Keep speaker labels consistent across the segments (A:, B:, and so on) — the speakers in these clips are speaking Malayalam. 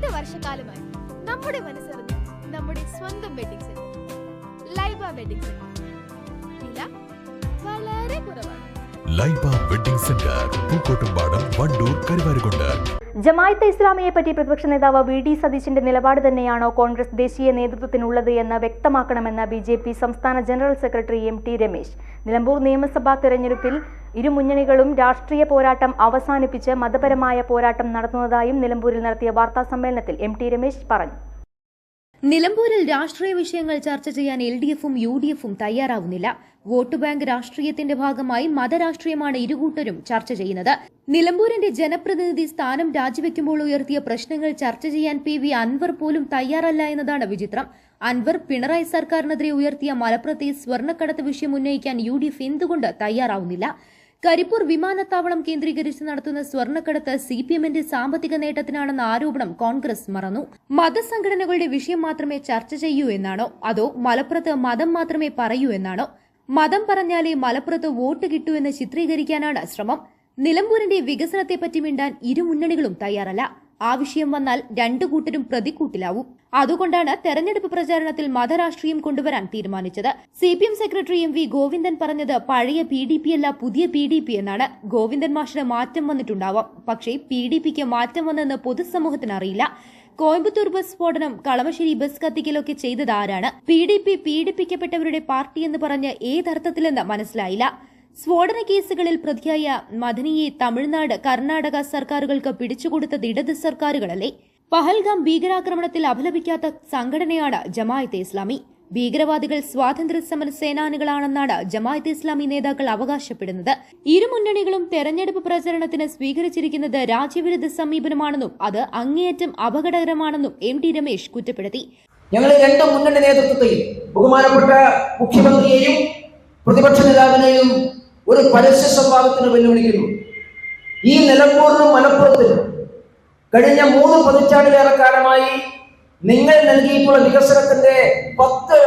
A: 8 വർഷക്കാലമായി നമ്മുടെ മനസ്സറിഞ്ഞ് നമ്മുടെ സ്വന്തം wedding centre Laiba wedding centre. വില വളരെ കുറവാണ്.
B: Laiba wedding centre, Pookkottumpadam, Wandoor, Karuvarakundu.
C: ജമാഅത്തെ ഇസ്ലാമിയെ പറ്റി പ്രതിപക്ഷ നേതാവ് വി.ഡി. സതീശന്റെ നിലപാട് തന്നെയാണോ കോൺഗ്രസ് ദേശീയ നേതൃത്വത്തിനുള്ളത് എന്ന് വ്യക്തമാക്കണമെന്ന് ബി.ജെ.പി. സംസ്ഥാന ജനറൽ സെക്രട്ടറി എം.ടി. രമേശ്. നിലമ്പൂർ നിയമസഭാ തെരഞ്ഞെടുപ്പിൽ ഇരുമുന്നണികളും രാഷ്ട്രീയ പോരാട്ടം അവസാനിപ്പിച്ച് മതപരമായ പോരാട്ടം നടത്തുന്നതായും നിലമ്പൂരിൽ നടത്തിയ വാർത്താ സമ്മേളനത്തിൽ എം.ടി. രമേശ് പറഞ്ഞു.
D: നിലമ്പൂരിൽ രാഷ്ട്രീയ വിഷയങ്ങൾ ചർച്ച ചെയ്യാൻ എൽ.ഡി.എഫും യു.ഡി.എഫും തയ്യാറാവുന്നില്ല. വോട്ട് ബാങ്ക് രാഷ്ട്രീയത്തിന്റെ ഭാഗമായി മതരാഷ്ട്രീയമാണ് ഇരുകൂട്ടരും ചർച്ച ചെയ്യുന്നത്. നിലമ്പൂരിന്റെ ജനപ്രതിനിധി സ്ഥാനം രാജിവെക്കുമ്പോൾ ഉയർത്തിയ പ്രശ്നങ്ങൾ ചർച്ച ചെയ്യാൻ പി.വി. അൻവർ പോലും തയ്യാറല്ല എന്നതാണ് വിചിത്രം. അൻവർ പിണറായി സർക്കാരിനെതിരെ ഉയർത്തിയ മലപ്പുറത്തെ സ്വർണ്ണക്കടത്ത് വിഷയം ഉന്നയിക്കാൻ യു.ഡി.എഫ് എന്തുകൊണ്ട് തയ്യാറാവുന്നില്ല? കരിപ്പൂർ വിമാനത്താവളം കേന്ദ്രീകരിച്ച് നടത്തുന്ന സ്വർണ്ണക്കടത്ത് സിപിഎമ്മിന്റെ സാമ്പത്തിക നേട്ടത്തിനാണെന്ന ആരോപണം കോൺഗ്രസ് മറന്നു. മതസംഘടനകളുടെ വിഷയം മാത്രമേ ചർച്ച ചെയ്യൂ എന്നാണോ, അതോ മലപ്പുറത്ത് മതം മാത്രമേ പറയൂ എന്നാണോ? മതം പറഞ്ഞാലേ മലപ്പുറത്ത് വോട്ട് കിട്ടൂ എന്ന് ചിത്രീകരിക്കാനാണ് ശ്രമം. നിലമ്പൂരിന്റെ വികസനത്തെപ്പറ്റി മിണ്ടാൻ ഇരുമുന്നണികളും തയ്യാറല്ല. ആ വിഷയം വന്നാൽ രണ്ടു കൂട്ടരും പ്രതിക്കൂട്ടിലാവും. അതുകൊണ്ടാണ് തെരഞ്ഞെടുപ്പ് പ്രചാരണത്തിൽ മതരാഷ്ട്രീയം കൊണ്ടുവരാൻ തീരുമാനിച്ചത്. CPM secretary MV. ഗോവിന്ദൻ പറഞ്ഞത് പഴയ PDP അല്ല, പുതിയ PDP എന്നാണ്. ഗോവിന്ദൻ മാഷിന് മാറ്റം വന്നിട്ടുണ്ടാവാം, പക്ഷേ PDPക്ക് മാറ്റം വന്നെന്ന് പൊതുസമൂഹത്തിന് അറിയില്ല. കോയമ്പത്തൂർ ബസ് സ്ഫോടനം, കളമശ്ശേരി ബസ് കത്തിക്കലൊക്കെ ചെയ്തത് ആരാണ്? PDP പീഡിപ്പിക്കപ്പെട്ടവരുടെ പാർട്ടിയെന്ന് പറഞ്ഞ് ഏതർത്ഥത്തിലെന്ന് മനസ്സിലായില്ല. സ്ഫോടന കേസുകളിൽ പ്രതിയായ മദനിയെ തമിഴ്നാട്, കർണാടക സർക്കാരുകൾക്ക് പിടിച്ചുകൊടുത്തത് ഇടത് സർക്കാരുകളല്ലേ? പഹൽഗാം ഭീകരാക്രമണത്തിൽ അപലപിക്കാത്ത സംഘടനയാണ് ജമാഅത്തെ ഇസ്ലാമി. ഭീകരവാദികൾ സ്വാതന്ത്ര്യ സമര സേനാനികളാണെന്നാണ് ജമാഅത്തെ ഇസ്ലാമി നേതാക്കൾ അവകാശപ്പെടുന്നത്. ഇരുമുന്നണികളും തെരഞ്ഞെടുപ്പ് പ്രചരണത്തിന് സ്വീകരിച്ചിരിക്കുന്നത് രാജ്യവിരുദ്ധ സമീപനമാണെന്നും അത് അങ്ങേയറ്റം അപകടകരമാണെന്നും എം.ടി. രമേശ് കുറ്റപ്പെടുത്തി.
E: ഞങ്ങൾ രണ്ട് മുന്നണി നേതൃത്വത്തെയും ബഹുമാനപ്പെട്ട മുഖ്യമന്ത്രിയെയും പ്രതിപക്ഷ നേതാവിനെയും ഒരു പരസ്യ സംവാദത്തിന് വെല്ലുവിളിക്കുന്നു. ഈ നിലമ്പൂരിലും മലപ്പുറത്തിലും കഴിഞ്ഞ 3 പതിറ്റാണ്ടിലേറെ കാലമായി നിങ്ങൾ നൽകിയിട്ടുള്ള വികസനത്തിന്റെ 10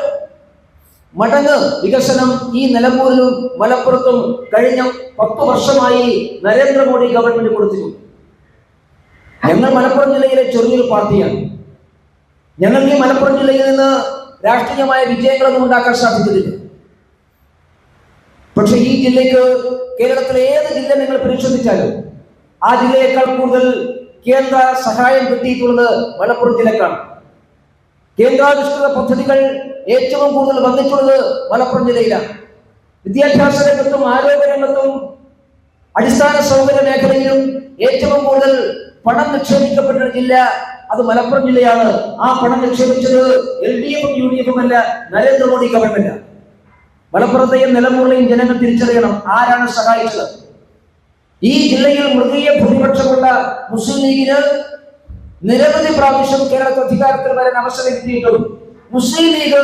E: മടങ്ങ് വികസനം ഈ നിലമ്പൂരിലും മലപ്പുറത്തും കഴിഞ്ഞ 10 വർഷമായി നരേന്ദ്രമോദി ഗവൺമെന്റ് കൊടുത്തിട്ടുണ്ട്. ഞങ്ങൾ മലപ്പുറം ജില്ലയിലെ ചെറിയൊരു പാർട്ടിയാണ്. ഞങ്ങൾക്ക് ഈ മലപ്പുറം ജില്ലയിൽ നിന്ന് രാഷ്ട്രീയമായ വിജയങ്ങളൊന്നും ഉണ്ടാക്കാൻ സാധിച്ചിട്ടില്ല. പക്ഷെ ഈ ജില്ലയ്ക്ക് കേരളത്തിലെ ഏത് ജില്ല നിങ്ങൾ പരിശോധിച്ചാലും ആ ജില്ലയേക്കാൾ കൂടുതൽ കേന്ദ്ര സഹായം കിട്ടിയിട്ടുള്ളത് മലപ്പുറം ജില്ലക്കാണ്. കേന്ദ്രാവിഷ്കൃത പദ്ധതികൾ ഏറ്റവും കൂടുതൽ വന്നിട്ടുള്ളത് മലപ്പുറം ജില്ലയിലാണ്. വിദ്യാഭ്യാസ രംഗത്തും ആരോഗ്യ രംഗത്തും അടിസ്ഥാന സൗകര്യ മേഖലയിലും ഏറ്റവും കൂടുതൽ പണം നിക്ഷേപിക്കപ്പെട്ട ജില്ല അത് മലപ്പുറം ജില്ലയാണ്. ആ പണം നിക്ഷേപിച്ചത് LDFും UDFും അല്ല, നരേന്ദ്രമോദി ഗവൺമെന്റ്. മലപ്പുറത്തെയും നിലമ്പൂരിലെയും ജനങ്ങൾ തിരിച്ചറിയണം ആരാണ് സഹായിച്ചത്. ഈ ജില്ലയിൽ മൃഗീയ ഭൂരിപക്ഷമുള്ള മുസ്ലിം ലീഗിന് നിരവധി പ്രാവശ്യം കേരളത്തിൽ അധികാരത്തിൽ വരാൻ അവസരം കിട്ടിയിട്ടും മുസ്ലിം ലീഗ്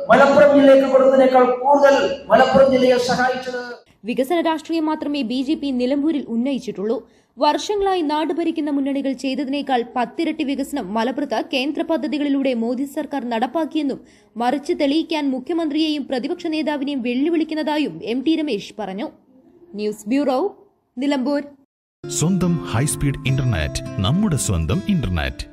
E: മലപ്പുറം ജില്ലയ്ക്ക് കൊടുത്തതിനേക്കാൾ കൂടുതൽ മലപ്പുറം ജില്ലയെ സഹായിച്ചത്.
D: വികസന രാഷ്ട്രീയം മാത്രമേ ബി.ജെ.പി. നിലമ്പൂരിൽ ഉന്നയിച്ചിട്ടുള്ളൂ. വർഷങ്ങളായി നാട് ഭരിക്കുന്ന മുന്നണികൾ ചെയ്തതിനേക്കാൾ 10 ഇരട്ടി വികസനം മലപ്പുറത്ത് കേന്ദ്ര പദ്ധതികളിലൂടെ മോദി സർക്കാർ നടപ്പാക്കിയെന്നും മറിച്ച് തെളിയിക്കാൻ മുഖ്യമന്ത്രിയെയും പ്രതിപക്ഷ നേതാവിനെയും വെല്ലുവിളിക്കുന്നതായും എം.ടി. രമേശ് പറഞ്ഞു. News bureau, Nilambur.
B: സ്വന്തം ഹൈസ്പീഡ് ഇന്റർനെറ്റ്, നമ്മുടെ സ്വന്തം ഇന്റർനെറ്റ്.